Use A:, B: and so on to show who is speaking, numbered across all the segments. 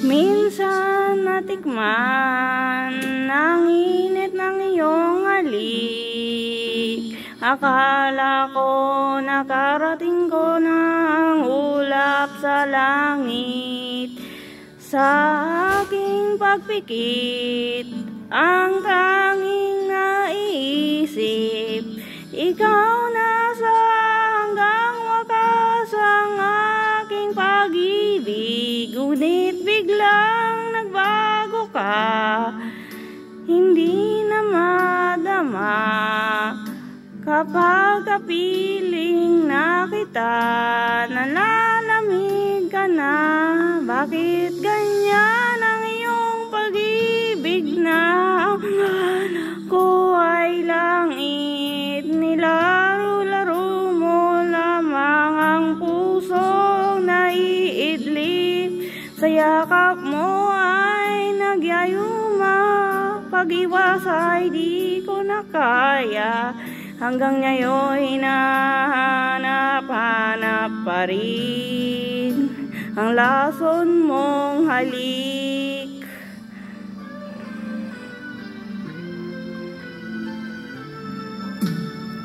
A: Minsan natikman ang init ng iyong halik. Akala ko nakarating ko na ang ulap sa langit. Sa aking pagpikit, ang tanging naiisip, ikaw nasa hanggang wakas ang aking pag-ibig. Ngunit biglang nagbago ka, hindi na madama. Kapag kapiling na kita, nalalamig ka na. Bakit ganyan ang iyong pag-ibig na ang ko ay langit? Nilaro-laro mo lamang ang pusong naiidlip. Sa yakap mo ay nagyayuma, pag-iwas ay di ko na kaya. Hanggang ngayon hinahanap-hanap pa rin ang lason mong halik.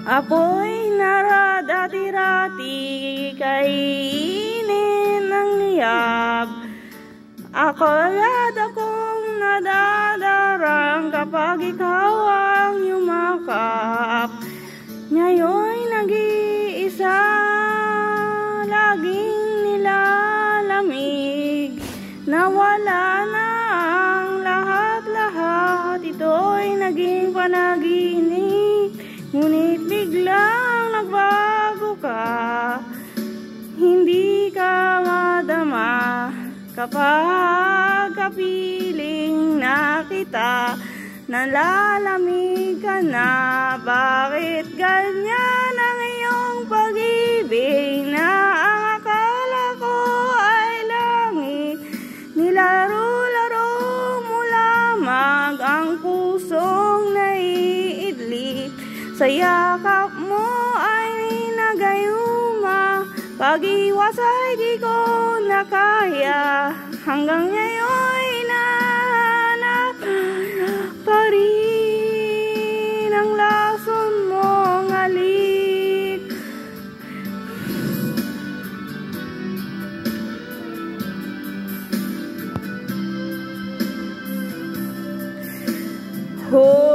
A: Ako'y naradati-rati, kainin ng niyab. Akala't akong nadadarang kapag ikaw ang yumakap. Ngayon'y nag-iisa, laging nilalamig. Nawala na ang lahat-lahat, ito'y naging panaginip. Ngunit biglang nagbago ka, hindi ka madama. Kapag kapiling na kita, nalalamig ka na. Bakit ganyan ang iyong pag-ibig na ang akala ko ay langit? Nilaro-laro mo lamang ang pusong naiidlip. Sa yakap mo ay nagayuma, pag-iwas ay di ko na kaya. Hanggang ngayon hinahanap pa rin ang lason mong halik. Oh,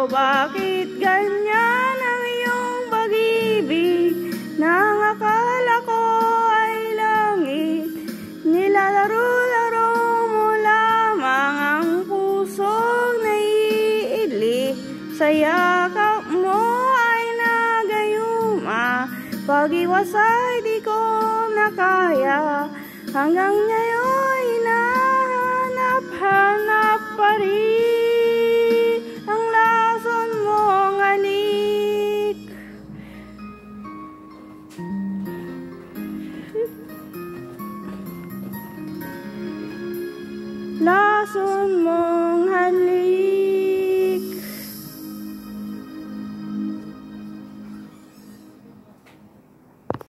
A: bakit ganyan ang iyong pag-ibig na ang akala ko ay langit? Nilalaro-laro mo lamang ang pusong naiidlip. Sa yakap mo ay nagayuma, pag-iwas ay di ko na kaya. Hanggang ngayon hinahanap-hanap pa rin ang lason mong halik. Lason mo